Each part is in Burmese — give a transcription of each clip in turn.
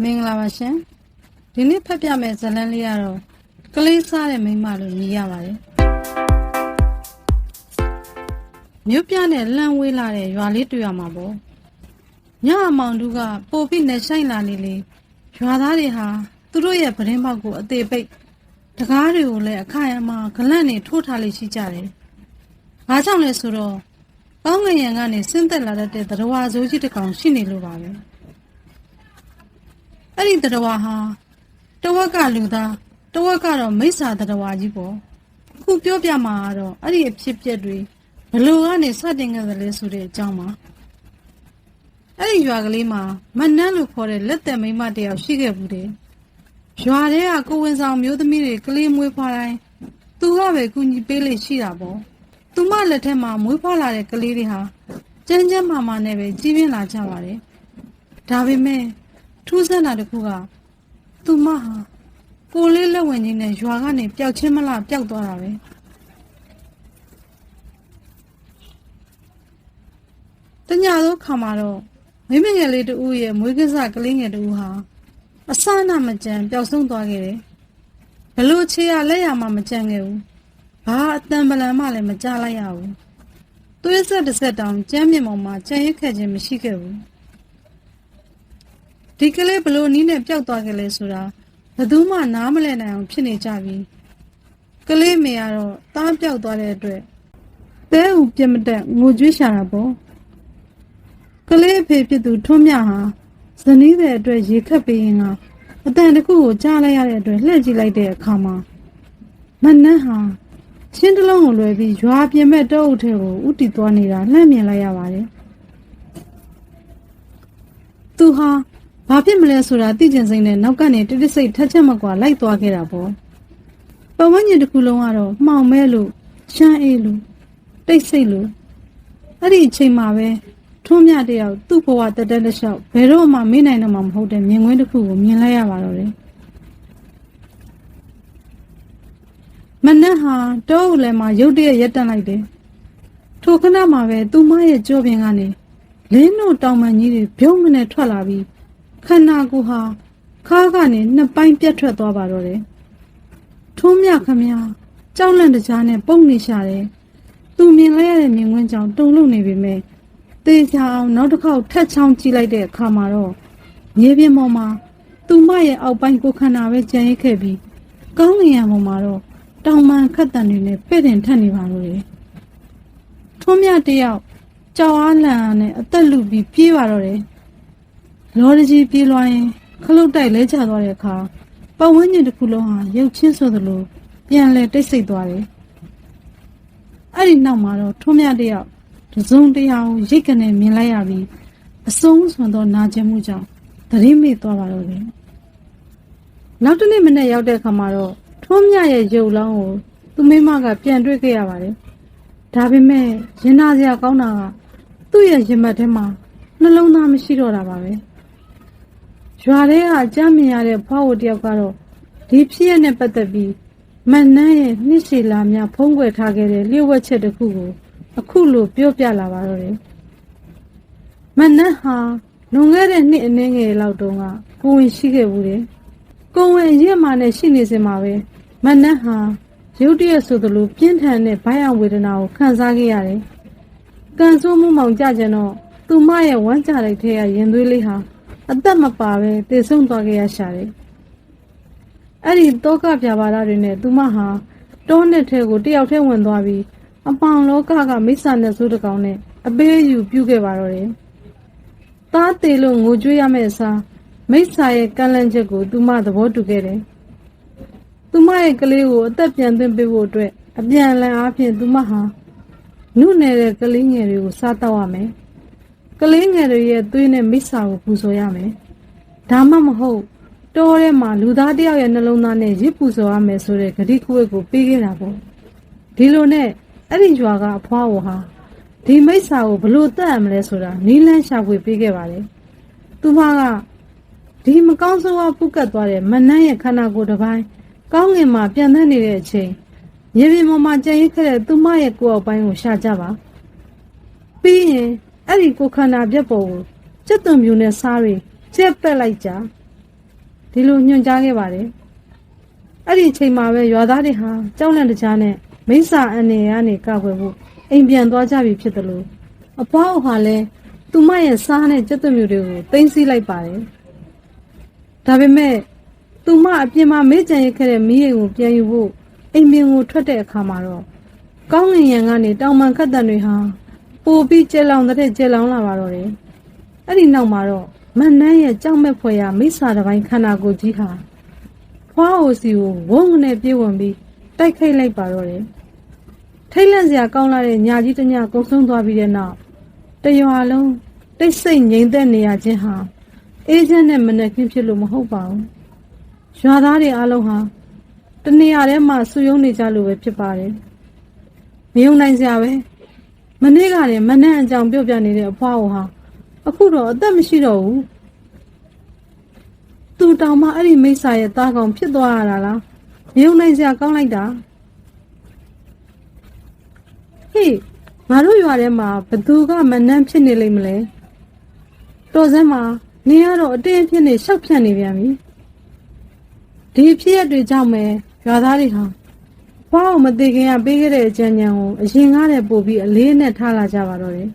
မင်္ဂလာပါရှင်ဒီနေ့ဖတ်ပြမယ့်ဇာတ်လမ်းလေးကတော့ကလေးစားတဲ့မိန်းမလို့မြည်ရပါတယ်မြို့ပြနဲ့လှမ်းဝေးလာတဲ့ရွာလေးတွေ့ရမှာပေါ့ညအမောင်တို့ကပို့ပြီးနဲ့ဆိုင်လာနေလေရွာသားတွေဟာသူတို့ရဲ့ပရင်းပေါက်ကိုအသေးပိတ်တကားတွေကိုလည်းအခိုင်အမာဂလန့်နေထိုးထားလေးရှိကြတယ်ဘာကြောင့်လဲဆိုတော့ကောင်းငရံကနေဆင်းသက်လာတဲ့သတ္တဝါဆိုးကြီးတစ်ကောင်ရှိနေလို့ပါပဲအဲ့ဒီသတ္တဝါဟာတဝက်ကလူသားတဝက်ကတော့မိစ္ဆာသတ္တဝါကြီးပေါ့ခုပြောပြမှာကတော့အဲ့ဒီအဖြစ်ပြက်တွေဘလို့ကနေစတင်ခဲ့သလဲဆိုတဲ့အကြောင်းပါအဲ့ဒီရွာကလေးမှာမနှမ်းလို့ခေါ်တဲ့လက်သက်မိန်းမတယောက်ရှိခဲ့ဘူးတယ်ရွာထဲကကိုဝင်ဆောင်မျိုးသမီးတွေကလေးမွေးဖွားတိုင်းသူကပဲကူညီပေးလေရှိတာပေါ့သူမလက်ထက်မှာမွေးဖွားလာတဲ့ကလေးတွေဟာကျန်းကျန်းမာမာနဲ့ပဲကြီးပြင်းလာကြပါတယ်ဒါပေမဲ့ထူးဆန်းတာတစ်ခုကသူမဟာကိုလေးလက်ဝင်ကြီးနဲ့ရွာကနေပျောက်ချင်းမလားပျောက်သွားတာပဲတညသောခါမှာတော့မိမငယ်လေးတူရဲ့မွေးကစားကလေးငယ်တူဟာအစနာမကြံပျောက်ဆုံးသွားခဲ့တယ်ဘလို့ချေရလက်ရမှမကြံခဲ့ဘူးဘာအတန်ပလန်မှလည်းမကြားလိုက်ရဘူးသွေးဆက်တစ်ဆက်တောင်ကျမ်းမြင့်ပေါ်မှာကြံရက်ခဲ့ခြင်းမရှိခဲ့ဘူးဒီကလေးဘလို့နီးနဲ့ပျောက်သွားခဲ့လဲဆိုတာဘယ်သူမှနားမလည်နိုင်အောင်ဖြစ်နေကြပြီကလေးမေကတော့တားပျောက်သွားတဲ့အတွက်တဲဥပြစ်မတက်ငိုကြွေးရှာတာပေါ့ကလေးအဖေဖြစ်သူထွန်းမြဟာဇနီးတဲ့အတွက်ရေခတ်ပေးရင်ကအတန်တစ်ခုကိုကြားလိုက်ရတဲ့အတွက်လှည့်ကြည့်လိုက်တဲ့အခါမှာမနှန်းဟာရှင်းတလုံးကိုလွယ်ပြီးရွာပြင်မဲ့တောအုပ်ထဲကိုဥတီသွားနေတာလှမ်းမြင်လိုက်ရပါတယ်သူဟာဘာဖြစ်မလဲဆိုတာသိကျင်စိမ့်နဲ့နောက်ကနေတိတိစိတ်ထက်ချက်မကွာလိုက်သွားခဲ့တာပေါ့ပဝန်းကျင်တစ်ခုလုံးကတော့မှောင်မဲလို့ရှမ်းအေးလို့တိတ်ဆိတ်လို့အဲ့ဒီအချိန်မှာပဲထွန်းမြတယောက်သူ့ဘဝတက်တက်လက်လျှောက်ဘယ်တော့မှမေ့နိုင်တော့မှမဟုတ်တဲ့မြင်ကွင်းတစ်ခုကိုမြင်လိုက်ရပါတော့တယ်မနှက်ဟာတောအုပ်လည်းမှာရုတ်တရက်ရက်တက်လိုက်တယ်ထိုခဏမှာပဲသူမရဲ့ကြောပြင်ကနေလင်းတို့တောင်ပန်ကြီးတွေပြုံးမနဲ့ထွက်လာပြီးခန္ဓာကိုယ်ဟာခါးကနေနှစ်ပိုင်းပြတ်ထွက်သွားပါတော့တယ်ထွန်းမြခမညာကြောက်လန့်တကြားနဲ့ပုံနေရှာတယ်သူမြင်လိုက်ရတဲ့မြင်ကွင်းကြောင့်တုန်လှုပ်နေပေမဲ့သေချာအောင်နောက်တစ်ခေါက်ထက်ချောင်းကြည့်လိုက်တဲ့အခါမှာတော့မြေပြင်ပေါ်မှာသူမရဲ့အောက်ပိုင်းကိုခန္ဓာပဲကျန်ရစ်ခဲ့ပြီးကောင်းငင်ရံပေါ်မှာတော့တောင်ပန်ခတ်တန်တွေနဲ့ပဲ့တင်ထက်နေပါလို့တယ်ထွန်းမြတယောက်ကြောက်အားလန့်အားနဲ့အသက်လူပြီးပြေးပါတော့တယ်လော်ရကြီးပြေးလွှားရင်ခလုတ်တိုက်လဲကျသွားတဲ့အခါပတ်ဝန်းကျင်တစ်ခုလုံးဟာရုပ်ချင်းဆိုသလိုပြန်လဲတိတ်ဆိတ်သွားတယ်အဲ့ဒီနောက်မှာတော့ထွန်းမြတယောက်တစုံတရာကိုရိတ်ကနေမြင်လိုက်ရပြီးအဆုံးစွန်သောနာကျင်မှုကြောင့်သတိမေ့သွားပါတော့တယ်နောက်တစ်နေ့မနေ့ရောက်တဲ့အခါမှာတော့ထွန်းမြရဲ့ရုပ်လောင်းကိုသူမိမကပြန်တွေ့ခဲ့ရပါတယ်ဒါပေမဲ့ရင်နာစရာကောင်းတာကသူ့ရဲ့ရင်မက်ထဲမှာနှလုံးသားမရှိတော့တာပါပဲရွာထဲကကြားမြင်ရတဲ့ဖွားဝတယောက်ကတော့ဒီဖြစ်ရနဲ့ပတ်သက်ပြီးမနှန်းရဲ့နှစ်ရှည်လာများဖုံးကွယ်ထားခဲ့တဲ့လျှို့ဝှက်ချက်တစ်ခုကိုအခုလိုပြောပြလာပါတော့တယ်မနှန်းဟာလွန်ခဲ့တဲ့နှစ်အနည်းငယ်လောက်တုန်းကကိုဝင်ရှိခဲ့ဘူးတယ်ကိုဝင်အရက်မှနဲ့ရှိနေစင်မှာပဲမနှန်းဟာရုတ်တရက်ဆိုသလိုပြင်းထန်တဲ့ဘိုင်းအောင်ဝေဒနာကိုခံစားခဲ့ရတယ်ကန်ဆိုးမှုမောင်ကြကြတော့သူမရဲ့ဝမ်းကြလိုက်တဲ့ရင်သွေးလေးဟာအသက်မပါပဲတေဆုံးသွားခဲ့ရရှာတယ်အဲ့ဒီတောကပြပါလာတွေနဲ့သူမဟာတောနဲ့ထဲကိုတယောက်ထဲဝင်သွားပြီးအပောင်လောကကမိစ္ဆာနဲ့ဆိုးတကောင်နဲ့အပေးယူပြုခဲ့ပါတော့တယ်သားသေးလို့ငိုကြွေးရမယ့်အစားမိစ္ဆာရဲ့ကန့်လန့်ချက်ကိုသူမသဘောတူခဲ့တယ်သူမရဲ့ကလေးကိုအသက်ပြန်သွင်းပေးဖို့အတွက်အပြန်အလှန်အားဖြင့်သူမဟာနုနယ်တဲ့ကလေးငယ်တွေကိုစားတော့ရမယ်ကလေးငယ်တွေရဲ့သွေးနဲ့မိစ္ဆာကိုပူဇော်ရမယ်ဒါမှမဟုတ်တောထဲမှာလူသားတယောက်ရဲ့နှလုံးသားနဲ့ရစ်ပူဇော်ရမယ်ဆိုတဲ့ဂတိကဝတ်ကိုပေးခဲ့တာပေါ့ဒီလိုနဲ့အဲ့ဒီရွာကအဖွားဟာဒီမိစ္ဆာကိုဘလို့တတ်ရမလဲဆိုတာနီးလန်းရှာဖွေပေးခဲ့ပါတယ်သူမကဒီမကောင်းဆိုးဝါးပုတ်ကတ်သွားတဲ့မနှန်းရဲ့ခန္ဓာကိုယ်တစ်ပိုင်းကောင်းငင်မှာပြန်သက်နေတဲ့အချိန်ရေပြင်ပေါ်မှာကြံရစ်ခဲ့တဲ့သူမရဲ့ကိုယ်အောက်ပိုင်းကိုရှာကြပါပြီးရင်အဲ့ဒီကိုခန္ဓာပြက်ပေါ်ကိုစက်သွံပြူနဲ့စားတွေကျက်ပက်လိုက်ကြ ဒီလိုညွှန်ကြားခဲ့ပါတယ်အဲ့ဒီအချိန်မှာပဲရွာသားတွေဟာကြောက်လန့်တကြားနဲ့မိစ္ဆာအန်နေရကနေကောက်ွယ်ဖို့အိမ်ပြန်သွားကြပြီဖြစ်တယ်လို့အဖွားအိုဟာလည်းသူမရဲ့စားနဲ့ကြက်သွမျိုးတွေကိုတင်းစီလိုက်ပါတယ်ဒါပေမဲ့သူမအပြင်မှာမေ့ကြံရခဲ့တဲ့မိအိမ်ကိုပြန်ယူဖို့အိမ်ပြင်ကိုထွက်တဲ့အခါမှာတော့ကောင်းငင်ရံကနေတောင်ပန်ခတ်တန်တွေဟာပိုပြီးကျဲလောင်တဲ့ကျဲလောင်လာပါတော့တယ်အဲ့ဒီနောက်မှာတော့မန်နန်းရဲ့ကြောက်မဲ့ဖွယ်ရာမိစ္ဆာတစ်ပိုင်းခန္ဓာကိုယ်ကြီးဟာဖွားအိုစီကိုဝုန်းနဲ့ပြေးဝင်ပြီးတိုက်ခိုက်လိုက်ပါတော့တယ်ထိတ်လန့်စရာကောင်းလာတဲ့ညာကြီးတညကုန်းဆုံးသွားပြီးတဲ့နောက်တရွာလုံးတိတ်ဆိတ်ငြိမ်သက်နေရခြင်းဟာအေးချမ်းတဲ့မနက်ခင်းဖြစ်လို့မဟုတ်ပါဘူးရွာသားတွေအားလုံးဟာတနေရာထဲမှာဆူယုံနေကြလို့ပဲဖြစ်ပါတယ်မယုံနိုင်စရာပဲမနေ့ကလည်းမနက်အကြောင်ပြုတ်ပြနေတဲ့အဖွားအိုဟာအခုတော့အသက်မရှိတော့ဘူးသူတောင်မှအဲ့ဒီမိစ္ဆာရဲ့သားကောင်ဖြစ်သွားရတာလားမယုံနိုင်စရာကောင်းလိုက်တာဟေးငါတို့ရွာထဲမှာဘသူကမနှမ်းဖြစ်နေလိမ့်မလဲတော်စမ်းမှာနေရတော့အတင်းဖြစ်နေရှောက်ဖြန့်နေပြန်ပြီဒီဖြစ်ရတွေကြောင့်ပဲရွာသားတွေဟာဖွားအောင်မသိခင်ကပေးခဲ့တဲ့အကြံဉာဏ်ကိုအရင်ကားတဲ့ပို့ပြီးအလေးနဲ့ထားလာကြပါတော့တယ်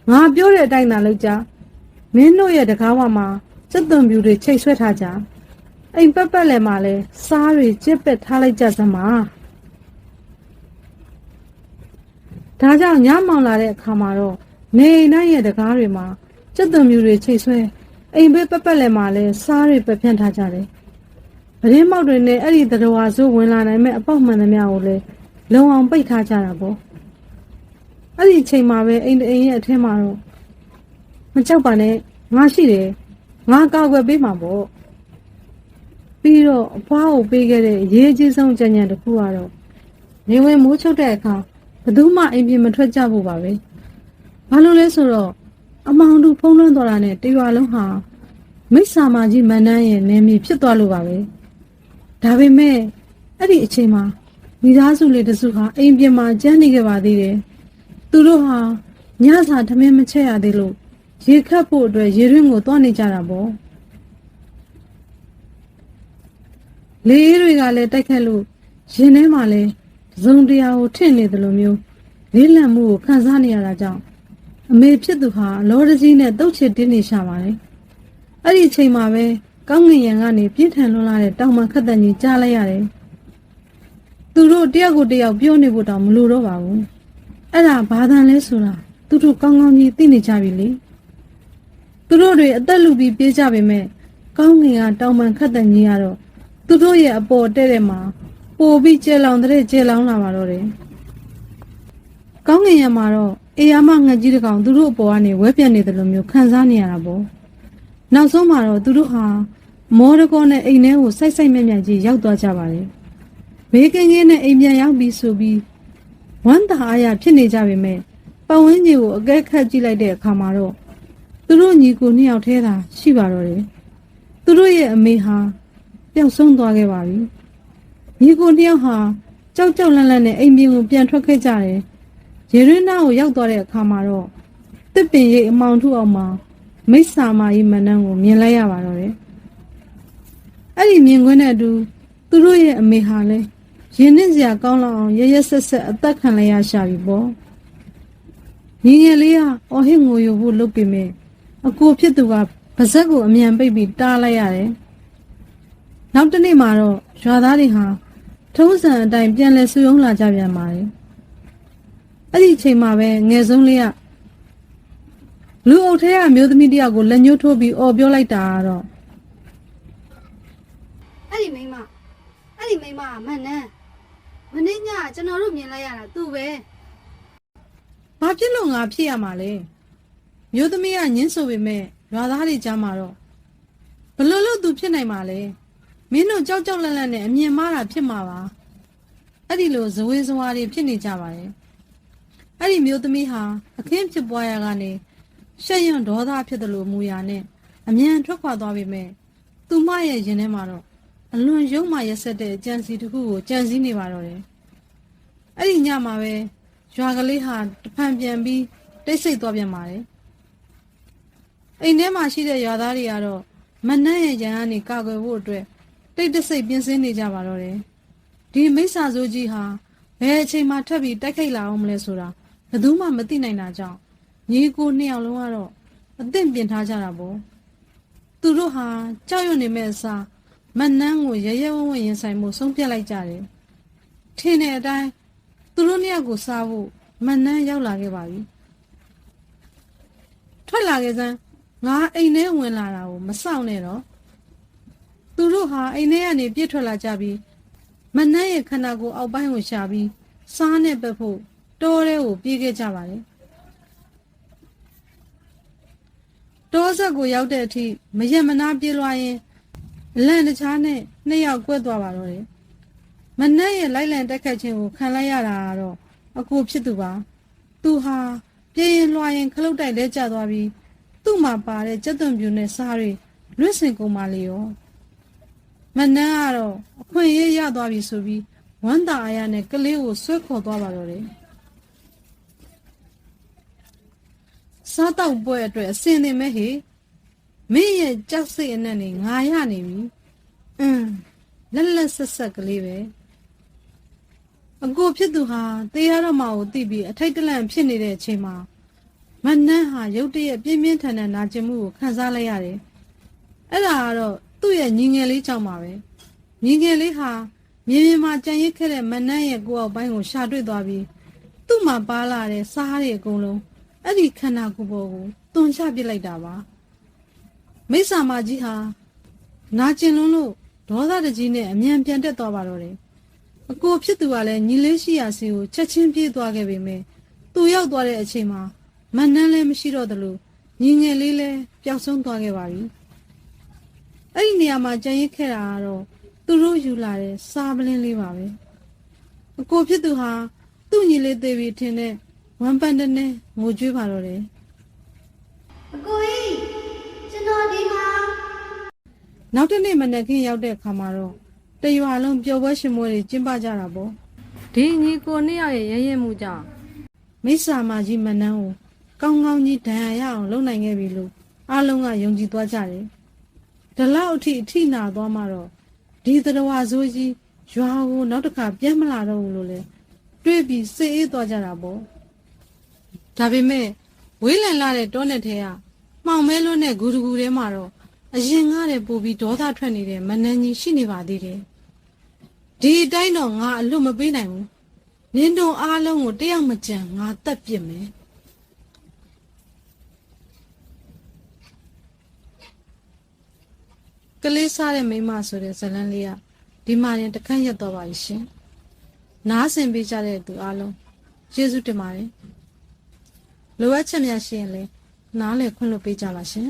ငါပြောတဲ့အတိုင်းသာလုပ်ကြမင်းတို့ရဲ့တကားဝမှာစက်သွန်ပြူတွေချိတ်ဆွဲထားကြအိမ်ပတ်လည်းမှာလဲစားတွေကျစ်ပက်ထားလိုက်ကြစမ်းပါဒါကြောင့်ညမောင်လာတဲ့အခါမှာတော့နေအိမ်တိုင်းရဲ့တကားတွေမှာစက်သွန်ပြူတွေချိတ်ဆွဲအိမ်ပတ်လည်းမှာလဲစားတွေပက်ဖြန့်ထားကြတယ်ပရင်းမောက်တွေနဲ့အဲ့ဒီတတော်ဝါဆိုးဝင်လာနိုင်မဲ့အပေါက်မှန်သမျှကိုလဲလုံအောင်ပိတ်ထားကြတာပေါ့အဲ့ဒီချိန်မှာပဲအိမ်ရဲ့အထင်းမှာတော့မကြောက်ပါနဲ့ငါရှိတယ်ငါကောက်ွယ်ပေးမှာပေါ့ပြီးတော့အဖွားကိုပေးခဲ့တဲ့အရေးကြီးဆုံးကြံ့ကြံ့တစ်ခုကတော့နေဝင်မိုးချုပ်တဲ့အခါဘယ်သူမှအိမ်ပြင်မထွက်ကြဖို့ပါပဲဘာလို့လဲဆိုတော့အမောင်တူဖုံးလွှမ်းသွားတာနဲ့တရွာလုံးဟာမိစ္ဆာမကြီးမန်နန်းရဲ့နေမီဖြစ်သွားလို့ပါပဲဒါပေမဲ့အဲ့ဒီအချိန်မှာမိသားစုလေးတစုဟာအိမ်ပြင်မှာကျန်းနေခဲ့ပါသေးတယ်သူတို့ဟာညစာထမင်းမချက်ရသေးလို့ရေခတ်ဖို့အတွက်ရေရင်းကိုသွားနေကြတာပေါ့လေအေးတွေကလည်းတိုက်ခတ်လို့ရင်ထဲမှာလည်းစုံတရားကိုထင့်နေတယ်လို့မျိုးလေးလံမှုကိုခံစားနေရတာကြောင့်အမေဖြစ်သူဟာလောတကြီးနဲ့တုတ်ချစ်တင်းနေရှာပါတယ်အဲ့ဒီအချိန်မှာပဲကောင်းငင်ရံကနေပြင်းထန်လွန်းလာတဲ့တောင်ပန်ခတ်တန်ကြီးကြားလိုက်ရတယ်သူတို့တယောက်ကိုတယောက်ပြောနေဖို့တောင်မလိုတော့ပါဘူးအဲ့ဒါဘာသာလဲဆိုတာသူတို့ကောင်းကောင်းကြီးသိနေကြပြီလေသူတို့တွေအသက်လူပြီးပြေးကြပေမဲ့ကောင်းငင်ကတောင်ပန်ခတ်တန်ကြီးကတော့သူတို့ရဲ့အပေါ်တဲ့တဲ့မှာပိုပြီးကျဲလောင်တဲ့ကျဲလောင်လာပါတော့တယ်ကောင်းငင်ရံမှာတော့အေယာမငှက်ကြီးတစ်ကောင်သူတို့အပေါ်ကနေဝဲပြတ်နေတယ်လို့မျိုးခံစားနေရတာပေါ့နောက်ဆုံးမှာတော့သူတို့ဟာမော်ဒကောနဲ့အိမ်ထဲကိုစိုက်မြက်ကြီးရောက်သွားကြပါတယ်ဘေးကင်းကင်းနဲ့အိမ်ပြန်ရောက်ပြီးဆိုပြီးဝမ်းသာအားရဖြစ်နေကြပေမဲ့ပတ်ဝန်းကျင်ကိုအကဲခတ်ကြည့်လိုက်တဲ့အခါမှာတော့သူတို့ညီကိုနှစ်ယောက်ထဲသာရှိပါတော့တယ်သူတို့ရဲ့အမေဟာပျောက်ဆုံးသွားခဲ့ပါပြီညီကိုနှစ်ယောက်ဟာကြောက်လန့်နဲ့အိမ်ပြင်ကိုပြန်ထွက်ခဲ့ကြတယ်ရေရင်းနာကိုရောက်သွားတဲ့အခါမှာတော့တစ်ပင်ရိပ်အမောင်ထုအောင်မှာမိစ္ဆာမကြီးမနန်းကိုမြင်လိုက်ရပါတော့တယ်အဲ့ဒီမြင်ကွင်းနဲ့အတူသူတို့ရဲ့အမေဟာလဲရင်နစ်စရာကောင်းလောက်အောင်ရရဆက်ဆက်အသက်ခံလိုက်ရရှာပြီပေါ့ညီငယ်လေးကအော်ဟစ်ငိုယိုဖို့လုပ်ပေမဲ့အကိုဖြစ်သူကပါဇက်ကိုအမြန်ပိတ်ပြီးတားလိုက်ရတယ်နောက်တစ်နေ့မှာတော့ရွာသားတွေဟာထုံးစံအတိုင်းပြန်လဲဆူယုံလာကြပြန်ပါတယ်အဲ့ဒီအချိန်မှာပဲငယ်ဆုံးလေးကလူအုပ်ထဲကမျိုးသမီးတယောက်ကိုလက်ညှိုးထိုးပြီးအော်ပြောလိုက်တာကတော့အဲ့ဒီမိန်းမမန်နန်းမနေ့ညကျွန်တော်တို့မြင်လိုက်ရတာသူပဲဘာဖြစ်လို့ငါဖြစ်ရမှာလဲမျိုးသမီးကညင်းဆိုပေမဲ့ရွာသားတွေကြားမှာတော့ဘလို့လို့သူဖြစ်နိုင်မှာလဲမင်းတို့ကြောက်လန့်နဲ့အမြင်မှားတာဖြစ်မှာပါအဲ့ဒီလိုဇဝေဇဝါတွေဖြစ်နေကြပါတယ်အဲ့ဒီမျိုးသမီးဟာအခင်းဖြစ်ပွားရကနေရှက်ရွံ့ဒေါသဖြစ်တယ်လို့မူရနဲ့အမြန်ထွက်ခွာသွားပေမဲ့သူမရဲ့ရင်ထဲမှာတော့အလွန်ရုံမာရက်ဆက်တဲ့ကြံစီတစ်ခုကိုကြံစည်နေပါတော့တယ်အဲ့ဒီညမှာပဲရွာကလေးဟာတဖန်ပြန်ပြီးတိတ်ဆိတ်သွားပြန်ပါတယ်အိမ်ထဲမှာရှိတဲ့ရွာသားတွေကတော့ မနှက်ရဲ့ရန်ကနေကာကွယ်ဖို့အတွက်တိတ်တဆိတ်ပြင်ဆင်နေကြပါတော့တယ်ဒီမိစ္ဆာဆိုးကြီးဟာဘယ်အချိန်မှထပ်ပြီးတိုက်ခိုက်လာအောင်မလဲဆိုတာဘယ်သူမှမသိနိုင်တာကြောင့်ညီကိုနှစ်ယောက်လုံးကတော့အသင့်ပြင်ထားကြတာပေါ့သူတို့ဟာကြောက်ရွံ့နေမဲ့အစားမနှမ်းကိုရရဝဝရင်ဆိုင်မှုဆုံးဖြတ်လိုက်ကြတယ်ထင်းတဲ့အတိုင်းသူတို့နှစ်ယောက်ကိုစားဖို့မနှမ်းရောက်လာခဲ့ပါပြီထွက်လာခဲ့စမ်းငါအိမ်ထဲဝင်လာတာကိုမစောင့်နဲ့တော့သူတို့ဟာအိမ်ထဲကနေပြစ်ထွက်လာကြပြီးမနှမ်းရဲ့ခန္ဓာကိုယ်အောက်ပိုင်းကိုရှာပြီးစားနဲ့ပက်ဖို့တောထဲကိုပြေးခဲ့ကြပါတယ်တောဆက်ကိုရောက်တဲ့အထိမရက်မနာပြေးလွှားရင်အလန့်တခြားနဲ့နှစ်ယောက်ကွဲသွားပါတော့တယ်မနှက်ရဲ့လိုက်လံတက်ခတ်ခြင်းကိုခံလိုက်ရတာကတော့အကိုဖြစ်သူပါသူဟာပြေးရင်လွှားရင်ခလုတ်တိုက်လဲကျသွားပြီးသူ့မှာပါတဲ့ကြက်သွန်ပြူနဲ့စားတွေလွတ်စင်ကုန်ပါလေရောမနှက်ကတော့အခွင့်အရေးရသွားပြီဆိုပြီးဝမ်းသာအားရနဲ့ကလေးကိုဆွဲခေါ်သွားပါတော့တယ်စားတော့ပွဲအတွက်အစင်သင်မဲ့ဟေမင်းရဲ့ကြောက်စိတ်အနက်နဲ့ငါရနေပြီလက်လက်ဆက်ဆက်ကလေးပဲအကိုဖြစ်သူဟာတေးရတော့မှကိုသိပြီးအထိတ်တလန့်ဖြစ်နေတဲ့အချိန်မှာမနှမ်းဟာရုတ်တရက်ပြင်းပြင်းထန်ထန်နာကျင်မှုကိုခံစားလိုက်ရတယ်အဲ့ဒါကတော့သူ့ရဲ့ညီငယ်လေးကြောင့်ပါပဲညီငယ်လေးဟာမြေပြင်မှာကြံရစ်ခဲ့တဲ့မနှမ်းရဲ့ကိုယ်အောက်ပိုင်းကိုရှာတွေ့သွားပြီးသူ့မှာပါလာတဲ့စားတွေအကုန်လုံးအဲ့ဒီခန္ဓာကိုယ်ပေါ်ကိုတွန်ချပစ်လိုက်တာပါမိစ္ဆာမကြီးဟာနာကျင်လွန်းလို့ဒေါသတကြီးနဲ့အမြန်ပြန်တက်သွားပါတော့တယ်အကိုဖြစ်သူကလည်းညီလေးရှိရာစီကိုချက်ချင်းပြေးသွားခဲ့ပေမဲ့သူရောက်သွားတဲ့အချိန်မှာမနှမ်းလည်းမရှိတော့သလိုညီငယ်လေးလည်းပျောက်ဆုံးသွားခဲ့ပါပြီအဲ့ဒီနေရာမှာကြံရစ်ခဲ့တာကတော့သူတို့ယူလာတဲ့စားပလင်းလေးပါပဲအကိုဖြစ်သူဟာသူ့ညီလေးသေးပြီးထင်တဲ့ဝမ်ပန်တနဲ့ငိုကြွေးပါတော့တယ်အကိုကြီးကျွန်တော်ဒီမှာနောက်တစ်နေ့မနက်ခင်းရောက်တဲ့အခါမှာတော့တရွာလုံးပျော်ပွဲရှင်ပွဲတွေကျင်းပကြတာပေါ့ဒီညီကိုနှစ်ယောက်ရဲ့ရရင်မှုကြောင့်မိစ္ဆာမကြီးမနှမ်းကိုကောင်းကောင်းကြီးဒဏ်ရာရအောင်လုပ်နိုင်ခဲ့ပြီလို့အားလုံးကယုံကြည်သွားကြတယ်ဒီလောက်အထိနာသွားမှတော့ဒီသတ္တဝါဆိုးကြီးရွာကိုနောက်တစ်ခါပြန်မလာတော့ဘူးလို့လေတွေးပြီးစိတ်အေးသွားကြတာပေါ့ဒါပေမဲ့ဝေးလံလာတဲ့တောနဲ့ထဲကမှောင်မဲလွန်းတဲ့ဂူတဂူထဲမှာတော့အရင်ကတည်းပို့ပြီးဒေါသထွက်နေတဲ့မနှမ်းကြီးရှိနေပါသေးတယ်ဒီအတိုင်းတော့ငါအလွတ်မပေးနိုင်ဘူးနင်းတို့အားလုံးကိုတယောက်မကြံငါတက်ပြစ်မယ်ကလေးစားတဲ့မိမဆိုတဲ့ဇလန်းလေးကဒီမှာရင်တခန့်ရက်တော့ပါရှင်နားဆင်ပေးကြတဲ့သူအားလုံးကျေးဇူးတင်ပါတယ်လိုအပ်ချက်များရှိရင်လည်းနားလည်ခွင့်လွှတ်ပေးကြပါရှင်